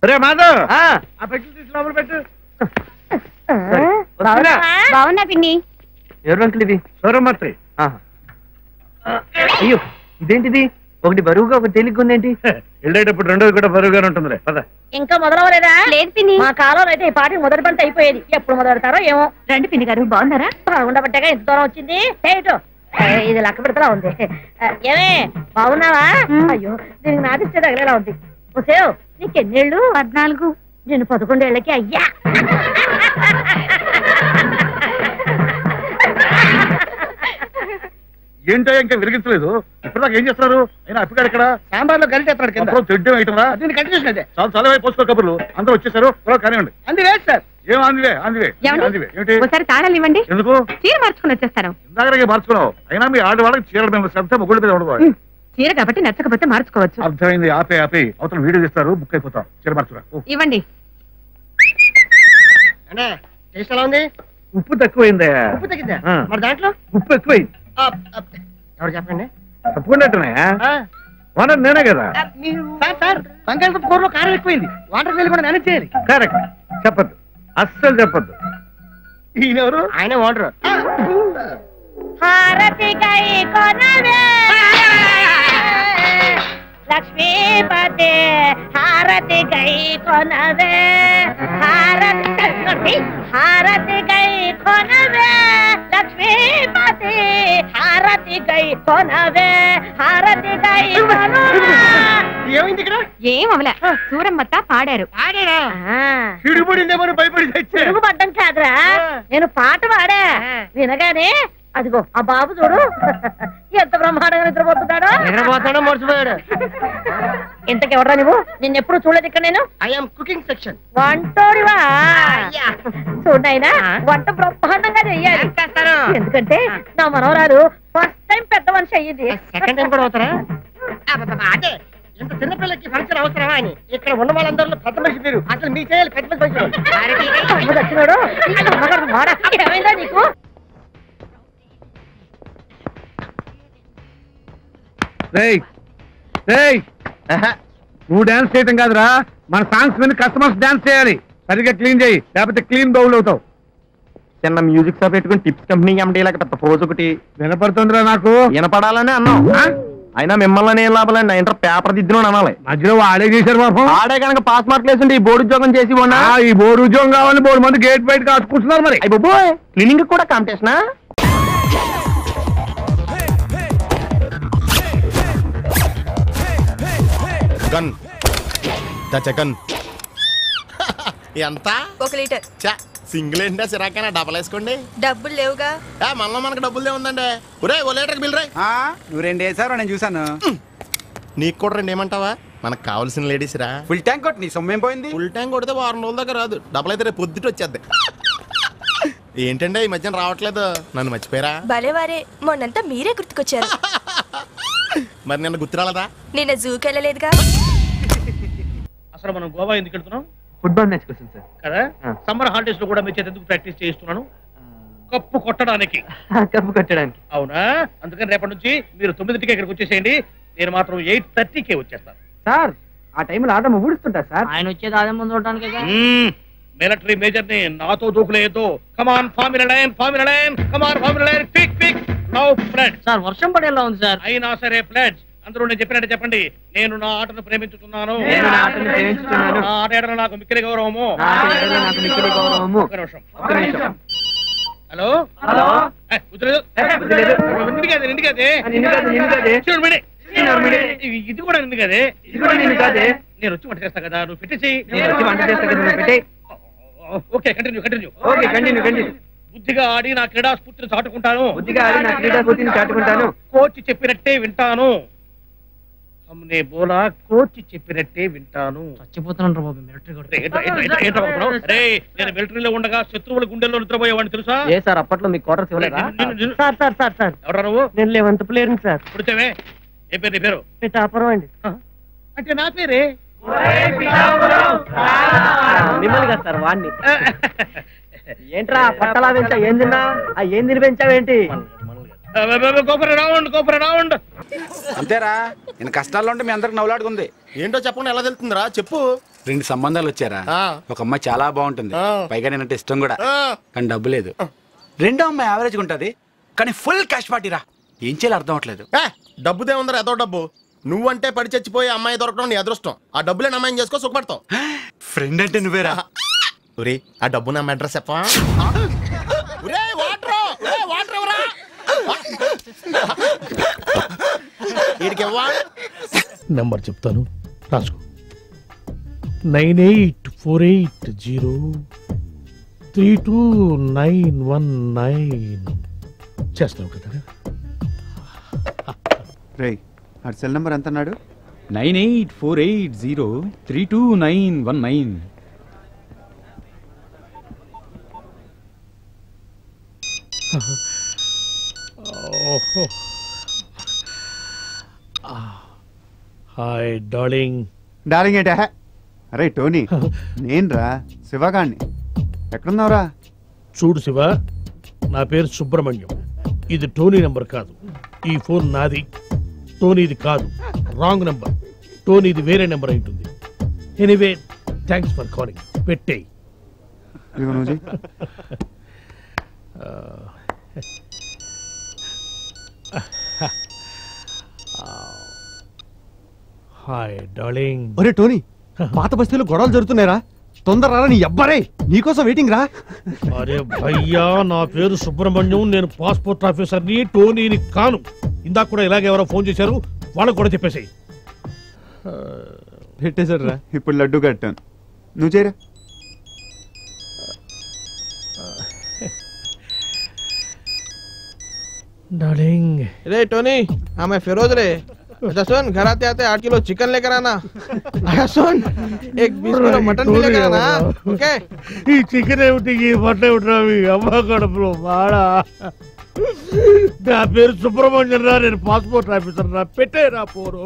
రే మాధవ్ ఆ పెట్టి తీసి లోపల పెట్టు. బాగున్నా పిన్ని. ఎవరు అంకుల్ ఇది? సూరమ్మత్రి. అయ్యో ఇదేంటిది? ఒకటి బరువుగా ఒకటి తేలిగ్గా ఉందేంటి? వెళ్ళేటప్పుడు రెండోది కూడా బరువుగానే ఉంటుందిలే పద. ఇంకా మొదలవలేదా? లేదు పిన్ని. మా కాలంలో అయితే ఈ పాటి మొదటి పంట అయిపోయేది. ఎప్పుడు మొదలెడతారో ఏమో. రండి పిన్ని గారు, బాగున్నారా? బాగుండబట్టగా ఇంత దూరం వచ్చింది. ఇది లక్క పెడతలా ఉంది. ఏమే బాగున్నావా? అయ్యో దీనికి నాదిస్తే తగిలేలా ఉంది. ఓసేవ్ నీకెన్నేళ్ళు? 14. నేను 11 ఏళ్ళకి అయ్యా. ఏంటో ఇంకా విరిగించలేదు. ఇప్పటిదాకా ఏం చేస్తున్నారు? అయినా అప్పికాడు ఇక్కడ సాంబార్లో కలిసి ఎత్తాడు కింద. చెడ్డం ఐటమా? దీన్ని కంటిన్యూషన్ అదే. చాలా చాలా పోసుకో కబుర్లు. అందరూ వచ్చేసారు. కానివ్వండి. అంది వేస్ట్ సార్. ఏం అందివే అందివే అందివే ఏమిటి? ఒకసారి తాళాలు ఇవ్వండి. ఎందుకు? చీర మార్చుకుని వచ్చేస్తాను. ఇందాక మార్చుకున్నావు. అయినా మీ ఆడవాళ్ళకి చీరల మీద శ్రద్ధ మొగుడి మీద ఉండదు. చీర కాబట్టి నచ్చకపోతే మార్చుకోవచ్చు. అర్థమైంది. ఆపే ఆపే అవతల వీడియో తీస్తారు. బుక్ అయిపోతాం. చీర మార్చురా. ఇవ్వండి. అంటే టేస్ట్ ఎలా ఉంది? ఉప్పు తక్కువైందా? ఉప్పు తగ్గిందా? మరి దాంట్లో ఉప్పు ఎక్కువైంది. ఎవరు చెప్పండి? తప్పుకున్నట్టున్నాయా? ఓనర్ నేనే కదా. సార్ సార్ బంగాళదుంప కూరలో కారం ఎక్కువైంది. వాటర్ బిల్ కూడా మేనేజ్ చేయాలి. కరెక్ట్. చెప్పద్దు, అస్సలు చెప్పద్దు. ఈయనెవరు? ఆయన ఓనరు. లక్ష్మీపతి హారతి గై కొనవే, హారతి గై కొనవే, లక్ష్మీపతి హారతి గై కొనవే, హారతి గై కొనవే. ఏమైంది ఇక్కడ? ఏమవలే, సూరమ్మత్త పాడారు. పాడారా? పిడుగుపడిందేమో భయపడి పిడుగుపడ్డం కాదురా, నేను పాట పాడా. వినగానే అదిగో ఆ బాబు చూడు ఎంత బ్రహ్మాండంగా నిద్రపోతున్నాడో. నిద్రపోతాడో మర్చిపోయాడు. ఇంతకెవరా నువ్వు? నిన్నెప్పుడు చూడలేదు ఇక్కడ నేను. I'm cooking section. వంటోడివా? చూడైనా వంట బ్రహ్మాండంగా చెయ్యాలి. ఎందుకంటే నా మనవరాలు ఫస్ట్ టైం పెద్ద మనిషి అయ్యింది. సెకండ్ టైం కూడా అవుతారా? అదే ఇంత చిన్నపిల్లకి ఫంక్షన్ అవసరమా అని ఇక్కడ ఉన్న వాళ్ళందరిలో పెద్ద మనిషి పేరు. అసలు మీ చేయాలి పెద్ద మనిషి వచ్చినాడు. ఏమైందా నీకు? నువ్వు డాన్స్ చేయటం కాదురా, మన సాంగ్స్ మీద కస్టమర్స్ డాన్స్ చేయాలి. సరిగ్గా క్లీన్ చేయి, లేకపోతే క్లీన్ బౌల్ అవుతావు. చిన్న మ్యూజిక్ షాప్ పెట్టుకుని టిప్స్ కంపెనీ ఎండి లేక పెద్ద పోజ్ ఒకటి వినపడుతుందిరా నాకు. వినపడాలని అన్నాం. అయినా మిమ్మల్ని ఏం లాభాలండి, ఇంటర్ పేపర్ దిద్దును అనాలి. మధ్యలో ఆడే చేశారు పాపం. ఆడే కనుక పాస్ మార్క్ లేకుంటే ఈ బోర్డు ఉద్యోగం చేసి ఉన్నా. ఈ బోర్డు ఉద్యోగం కావాలని బోర్డు మంది గేట్ బయట కాచుకుంటున్నారు. మరి అయిపోయి క్లీనింగ్ కూడా కాంపిటీషనా? గన్ చకన్ ఎంత? 1 లీటర్. సింగిల్ ఏంటా సిరాకైనా డబల్ వేసుకోండి. డబ్బులు లేవుగా. మనలో మనకు డబ్బులు ఏముందండి. ఒరే 1 లీటర్ బిల్ రాయ్. నువ్వు 2 వేసారు, నేను చూసాను. నీకు కూడా 2 ఏమంటావా? మనకు కావాల్సిన లేడీస్ రా. ఫుల్ ట్యాంక్ కొట్టి నీ సొమ్మేం పోయింది? ఫుల్ ట్యాంక్ కొడితే 1 వారం రోజుల దాకా రాదు. డబ్బులు అయితే రేపు పొద్దుట వచ్చేద్ది. ఏంటంటే ఈ మధ్యన రావట్లేదు, నన్ను మర్చిపోయారా? భలేవారే, మొన్నంతా మీరే గుర్తుకొచ్చారు. మరి నిన్న గుర్తురాలదా? నిన్న జూకి వెళ్ళలేదుగా. అసలు మనం గోవా ఎందుకు వెళ్తున్నాం? ఫుట్బాల్ మ్యాచ్ కోసం సార్. కదా సమ్మర్ హాలిడేస్ లో కూడా మీ చేత ఎందుకు ప్రాక్టీస్ చేస్తున్నాను? కప్పు కొట్టడానికి. కప్పు కొట్టడానికి. అవునా? అందుకని రేపటి నుంచి మీరు 9కి ఇక్కడికి వచ్చేసేయండి. నేను మాత్రం 8:30కే వచ్చేస్తాను. సార్ ఆ టైంలో ఆదమ్మ ఊడుస్తుంటా సార్. ఆయన వచ్చేది ఆదమ్మ చూడటానికి. మిలిటరీ మేజర్ ని నాతో దూకులేదు. Come on formula line, formula line, come on formula line, pick pick now flood. Sir వర్షం పడేలా ఉంది సార్. అయినా సరే ఫ్లడ్. అందరూ నేను చెప్పినట్టు చెప్పండి. నేను నా ఆటను ప్రేమించుతున్నాను. నా ఆట ఏడలో నాకు మిక్కిలి గౌరవము. ఒక్క నిమిషం. Hello hello. ఇది కూడా నిండు కదే. నేను వచ్చి వంట చేస్తా కదా, నువ్వు పెట్టేసి. Okay continue. బుద్ధిగా ఆడి నా క్రీడా స్ఫూర్తిని చాటుకుంటాను. కోచ్ చెప్పినట్టే వింటాను. హమ్నే బోలా, కోచ్ చెప్పినట్టే వింటాను. చచ్చిపోతున్నాను బాబు మిలిటరీ. నేను మిలిటరీలో ఉండగా శత్రువుల గుండెల్లో నిద్రపోయేవాడిని తెలుసా? ఏ సార్ అప్పట్లో మీ క్వార్టర్స్ ఇవ్వలేదా? సార్ ఎవరా నువ్వు? నేను 11th ప్లేయర్ సార్. పుడితేవే ఏ పేరు? నీ పేరు? పిఠాపురం అండి. అంటే నా పేరే. మిమ్మల్ని కదా సార్ వాడిని. ఏంట్రా పట్టలా పెంచా? ఏం తిన్నా? ఏం తిని పెంచావేంటి? అంతేరా, నేను కష్టాల్లో ఉంటే మీ అందరికి నవ్వులాడుకుంది. ఏంటో చెప్పండి, ఎలా తెలుతుందిరా? చెప్పు. 2 సంబంధాలు వచ్చారా? ఒక అమ్మాయి చాలా బాగుంటుంది, పైగా నేనంటే ఇష్టం కూడా, కానీ డబ్బు లేదు. రెండో అమ్మాయి యావరేజ్ ఉంటది, కానీ ఫుల్ క్యాష్ పార్టీరా. ఏం చేయాలి అర్థం అవట్లేదు. డబ్బుదే ఉందరా, ఏదో డబ్బు. నువ్వంటే పడి చచ్చిపోయి అమ్మాయి దొరకడం నీ అదృష్టం. ఆ డబ్బులే అమ్మాయిని చేసుకో, సుఖపడతావు. ఫ్రెండ్ అంటే నువ్వేరా? ఒరే ఆ డబ్బు నా అడ్రస్ చెప్పా. నెంబర్ చెప్తాను, రాసుకో. 9848032919. చేస్తావు కదా? రేయ్ ఆ సెల్ నెంబర్ ఎంత అన్నాడు? 9848032919. Hi darling. డార్లింగ్ ఏంటా? అరే టోనీ, నేనురా శివగాణ్ణి. ఎక్కడున్నావురా? చూడు శివ, నా పేరు సుబ్రహ్మణ్యం. ఇది టోనీ నెంబర్ కాదు. ఈ ఫోన్ నాది, టోనీది కాదు. Wrong number. టోనీది వేరే నెంబర్ అయి ఉంటుంది. Anyway thanks for calling. పెట్టేయి. Hi darling. ఒరే టోనీ, పాత బస్తీలో గొడవలు జరుగుతున్నారా? తొందర నీ అబ్బారే, నీకోసం వెయిటింగ్ రా. అరే భయ్యా, నా పేరు సుబ్రహ్మణ్యం. నేను పాస్పోర్ట్ ఆఫీసర్ని, టోనీని కాను. ఇందాక కూడా ఇలాగే ఎవరో ఫోన్ చేశారు, వాళ్ళకు కూడా చెప్పేసాయి. పెట్టేశారు రా. ఇప్పుడు లడ్డు కట్టాను, నువ్వు చేయరా. डार्लिंग। रे टोनी, हाँ मैं फिरोज रे। अच्छा सुन, घर आते आते 8 किलो चिकन लेकर आना। अच्छा सुन, एक 20 किलो मटन भी लेकर आना। ओके? ఈ చికెన్ ఏమిటి, ఈ మటన్ ఏమిటి? అమ్మ కడుపులో బాడా. నా పేరు సుబ్రహ్మణ్యం రా, నేను పాస్పోర్ట్ ఆఫీసర్ రా. పెట్టేరా పోరు.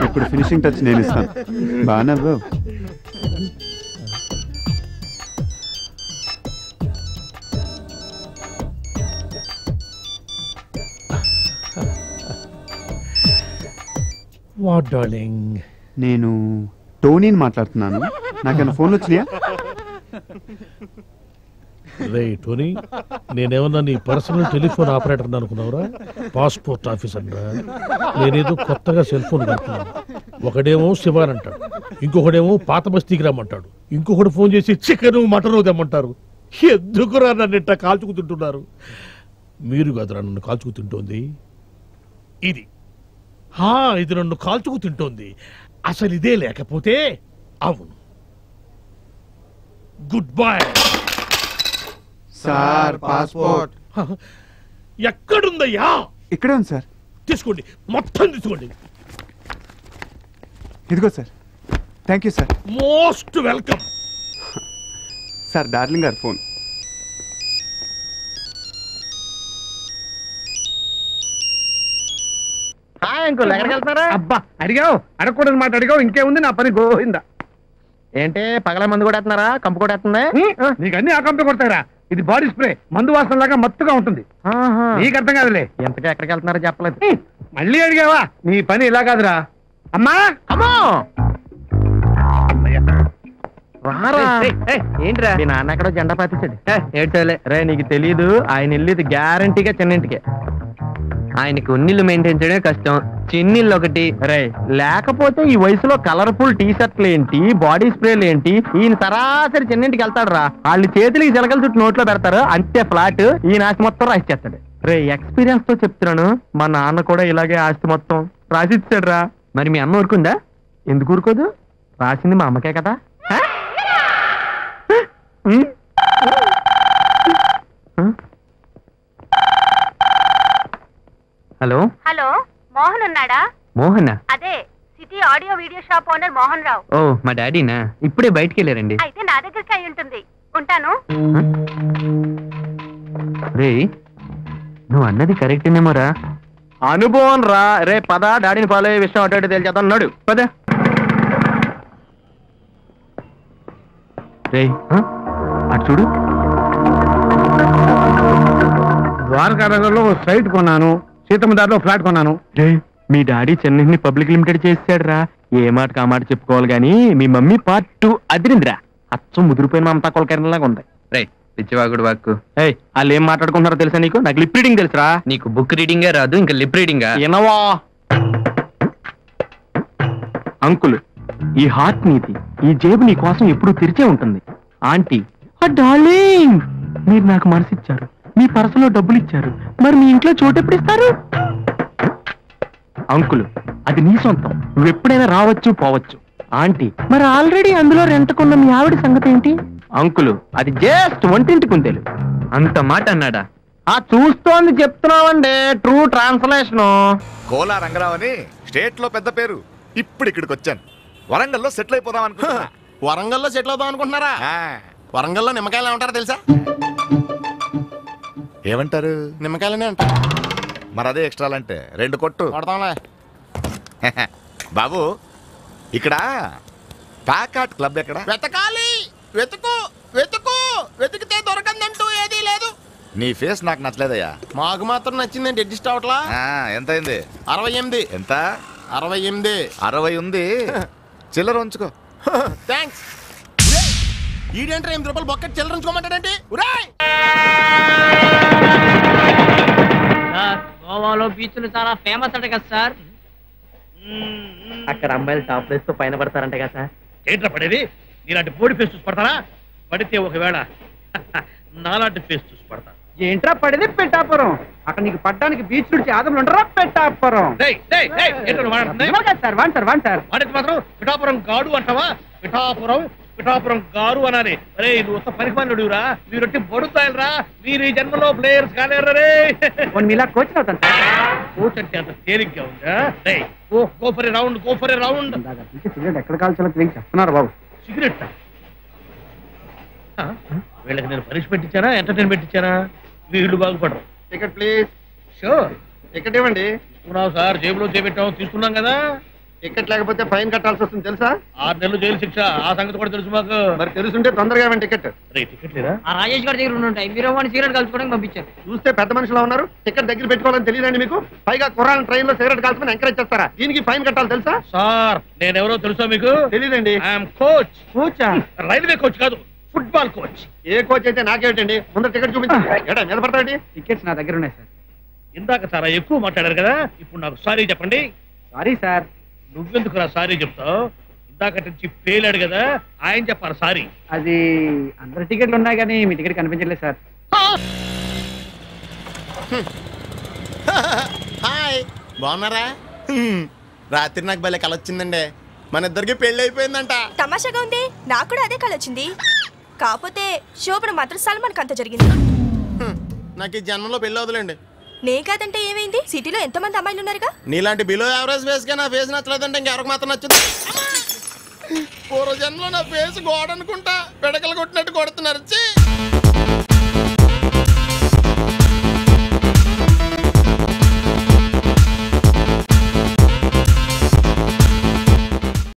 ఇప్పుడు ఫినిషింగ్ టచ్ నేను ఇస్తాను. బాగా వాట్ డార్లింగ్? నేను టోనీని మాట్లాడుతున్నాను. నాకేమైనా ఫోన్లు వచ్చినాయా? రే టోనీ, నేనేమన్నా నీ పర్సనల్ టెలిఫోన్ ఆపరేటర్ అనుకున్నావురా? పాస్పోర్ట్ ఆఫీసర్ రా. నేనేదో కొత్తగా సెల్ ఫోన్ కడుతున్నాను. ఒకడేమో శివాన్ అంటాడు, ఇంకొకడేమో పాత బస్తీకి రమ్మంటాడు, ఇంకొకటి ఫోన్ చేసి చికెను మటను తెమ్మంటారు. ఎందుకురా నన్ను ఇట్లా కాల్చుకు తింటున్నారు? మీరు కదరా నన్ను కాల్చుకు తింటోంది. ఇది ఇది నన్ను కాల్చుకు తింటోంది. అసలు ఇదే లేకపోతే అవును. Good bye sir. పాస్పోర్ట్ ఎక్కడుందయ్యా? ఇక్కడే ఉంది సార్. తీసుకోండి, మొత్తం తీసుకోండి. ఇదిగో sir. Thank you sir. Most welcome sir. Darling గారు ఫోన్. ఎక్కడికి వెళ్తున్నారా? అబ్బా అడిగావు, అడగకూడదు మాట అడిగావు. ఇంకేముంది, నా పని గోయిందా. ఏంటి పగల మందు కూడా వేస్తున్నారా? కంపు కూడా వేస్తుందా? నీకు అన్ని ఆ కంపెనీ కొడతారా? ఇది బాడీ స్ప్రే, మందు వాసన లాగా మత్తుగా ఉంటుంది. నీకు అర్థం కాదులే. ఎంతగా ఎక్కడికి వెళ్తున్నారో చెప్పలేదు. మళ్ళీ అడిగావా? నీ పని ఇలా కాదురా. అమ్మా అమ్మో, ఏంట్రా మీ నాన్న ఎక్కడో జెండా పాతించాడు. ఏడ్చలే రే, నీకు తెలీదు. ఆయన వెళ్ళేది గ్యారంటీగా చిన్నింటికే. ఆయనకి ఉన్నిళ్ళు మెయింటైన్ చేయడమే కష్టం, చిన్నిళ్ళు ఒకటి. రే లేకపోతే ఈ వయసులో కలర్ఫుల్ టీ షర్ట్లు ఏంటి, బాడీ స్ప్రేలు ఏంటి? ఈయన సరాసరి చిన్నింటికి వెళ్తాడు రా. వాళ్ళు చేతులకి జలకల చుట్టూ నోట్లో పెడతారు, అంతే ఫ్లాట్. ఈయన ఆస్తి మొత్తం రాసిచ్చేస్తాడు. రే ఎక్స్పీరియన్స్ తో చెప్తున్నాను, మా నాన్న కూడా ఇలాగే ఆస్తి మొత్తం రాసిచ్చాడు రా. మరి మీ అమ్మ ఊరుకుందా? ఎందుకు ఊరుకోదు? రాసింది మా అమ్మకే కదా. హలో హలో, మోహన్ ఉన్నాడా? మోహన్? అదే city audio video shop owner Mohan Rao. ఓ మా డాడీనా? ఇప్పుడే బయటికి వెళ్ళారండి. అయితే నా దగ్గరికి అయి ఉంటుంది. ఉంటాను. రే నువ్వు అన్నది కరెక్టేనేమోరా. అనుభవం రా. రే పద, డాడీని ఫాలో అయ్యే విషయం అటు ఇటు తేల్చేద్దాం. అన్నాడు పద. రే అటు చూడు. ద్వారకా నగర్లో సైట్ కొన్నాను, సీతమ్మ దారిలో ఫ్లాట్ కొన్నాను. మీ డాడీ చెన్నైని పబ్లిక్ లిమిటెడ్ చేసాడు రా. ఏ మాటకు ఆ మాట చెప్పుకోవాలి గానీ మీ మమ్మీ పార్ట్ 2 అదిరిందిరా. అచ్చం ముదిరిపోయిన మమతా కొలకరణలాగా ఉంది. రైట్ పిచ్చివాగుడు వాక్కు. వాళ్ళు ఏం మాట్లాడుకుంటున్నారో తెలుసా నీకు? నాకు లిప్ రీడింగ్ తెలుసురా. నీకు బుక్ రీడింగే రాదు, ఇంకా లిప్ రీడింగా? ఏనవా అంకుల్, ఈ హార్ట్ నీతి, ఈ జేబు నీ కోసం ఎప్పుడూ తెరిచే ఉంటుంది. ఆంటీ, డార్లింగ్, మీరు నాకు మనసిచ్చారు, మీ పర్సులో డబ్బులు ఇచ్చారు, మరి మీ ఇంట్లో చోటు ఎప్పుడు ఇస్తారు? అంకుల్, అది నీ సొంతం, నువ్వు ఎప్పుడైనా రావచ్చు పోవచ్చు. ఆంటీ, మరి ఆల్రెడీ అందులో రెంటకున్న మీ ఆవిడ సంగతి ఏంటి? అంకుల్, అది జస్ట్ వంటింటి కుందేలు. అంత మాట అన్నాడా? చూస్తోంది చెప్తున్నావండి, ట్రూ ట్రాన్స్లేషన్. కోలా రంగరావు అని స్టేట్ లో పెద్ద పేరు. ఇప్పుడు ఇక్కడికి వచ్చాను. వరంగల్లో సెటిల్ అయిపోదాం అనుకుంటున్నా. వరంగల్లో సెటిల్ అవుదాం అనుకుంటున్నారా? వరంగల్లో నిమ్మకాయలు ఏమంటారో తెలుసా? ఏమంటారు? నిమ్మకాయలనే అంటారు. మరి అదే ఎక్స్ట్రాలంటే 2 కొట్టు కొడతాంలే. బాబు, ఇక్కడ ప్యాకాట్ క్లబ్ ఎక్కడ? వెతకాలి, వెతుకు వెతుకు, వెతికితే దొరకందంటూ ఏదీ లేదు. నీ ఫేస్ నాకు నచ్చలేదయ్యా. మాకు మాత్రం నచ్చిందండి, అడ్జస్ట్ అవట్లా. ఎంత అయింది? 68. ఎంత? 68. 60 ఉంది. చిల్లర ఉంచుకో. థ్యాంక్స్. ఈడేంట్రా 8 రూపాయలు బొక్కటి చిల్లర ఉంచుకోమంటాడండి. గోవాలో బీచ్లు చాలా ఫేమస్ అంట కదా సార్. అక్కడ అమ్మాయిలు టాప్ ప్లేస్ తో పైన పడతారంట కదా సార్. ఏంట్రా పడేది? నీలాంటి బోడి ఫేస్ చూసి పడతారా? పడితే ఒకవేళ నాలాంటి ఫేస్ చూసి పడతా. ఏంట్రా పడేది? పెట్టాపురం. అక్కడ నీకు పడ్డానికి బీచ్ నుంచి ఆదములు ఉండరా? పెట్టాపురం. మాత్రం పిఠాపురం గాడు అంటావా? పిఠాపురం గారు అనాలి. అరే ఇది ఒక్క పరిమాణుడురా, మీరొట్టి బడుతాయలరా. మీరు ఈ జన్మలో ప్లేయర్స్ కాలేరే. మీలా కోచ్ అవుతాను. కోచ్ అంటే అంత తేలిగ్గా ఉందా? Go for a round, go for a round. Cigarette ఎక్కడ కాల్చాలో తెలియక చెప్తున్నారు బాబు. సిగరెట్ వీళ్ళకి నేను పనిష్మెంట్ ఇచ్చానా, ఎంటర్టైన్మెంట్ ఇచ్చానా? వీళ్ళు బాగుపడరు. Ticket please. షూర్. టికెట్ ఇవ్వండి. తీసుకున్నావు సార్, జేబులో చేపెట్టాము, తీసుకున్నాం కదా. టికెట్ లేకపోతే ఫైన్ కట్టాల్సి వస్తుంది తెలుసా? 6 నెలలు జైలు శిక్ష. ఆ సంగతి కూడా తెలుసు మాకు. మరి తెలుసుంటే తొందరగా ఇవ్వండి టికెట్. టికెట్ లేదా? ఆ రాజేష్ గారి దగ్గర ఉంటాయి. మీరు సిగరెట్ కలుసుకోవడానికి పంపించారు. చూస్తే పెద్ద మనుషులు ఉన్నారు, టికెట్ దగ్గర పెట్టుకోవాలని తెలియదండి మీకు? పైగా కుర్రాళ్ళని ట్రైన్ లో సిగరెట్ కాల్చుకుని ఎంకరేజ్ చేస్తారా? దీనికి ఫైన్ కట్టాలి తెలుసా? సార్ నేనెవరో తెలుసా మీకు? తెలియదండి. I'm coach. కోచా? రైల్వే కోచ్ కాదు, ఫుట్బాల్ కోచ్. ఏ కోచ్ అయితే నాకేమిటండి? ముందర టికెట్ చూపించండి. నిలబడతాండి. టికెట్స్ నా దగ్గర ఉన్నాయి సార్. ఇందాక చాలా ఎక్కువ మాట్లాడారు కదా, ఇప్పుడు నాకు సారీ చెప్పండి. Sorry sir. నువ్వెందుకు రా సారీ చెప్తావు? ఇందాక నుంచి పేలాడు కదా, ఆయన చెప్పాలి సారీ. అది అందరి టికెట్లు ఉన్నాయి కానీ మీ టికెట్ కనిపించలేదు సార్. హాయ్, బాగున్నారా? రాత్రి నాకు భలే కల వచ్చిందండి. మన ఇద్దరికి పెళ్లి అయిపోయిందంట. తమాషాగా ఉంది. నాకు కూడా అదే కళ వచ్చింది. కాకపోతే శోభన మాత్రం సల్మాన్ అంత జరిగింది. నాకు ఈ జన్మలో పెళ్లి వదలండి. నే కాదంటే ఏమైంది? సిటీలో ఎంతమంది అమ్మాయిలు ఉన్నారుగా. నీలాంటి బిలో యావరేజ్ ఫేస్ గా నా ఫేస్ నచ్చలేదంటే ఇంకెవరికి మాత్రం నచ్చింది? పూర్వ జన్మలో నా ఫేస్ గోడ అనుకుంటా, పిడకలు కొట్టినట్టు కొడుతున్నారు.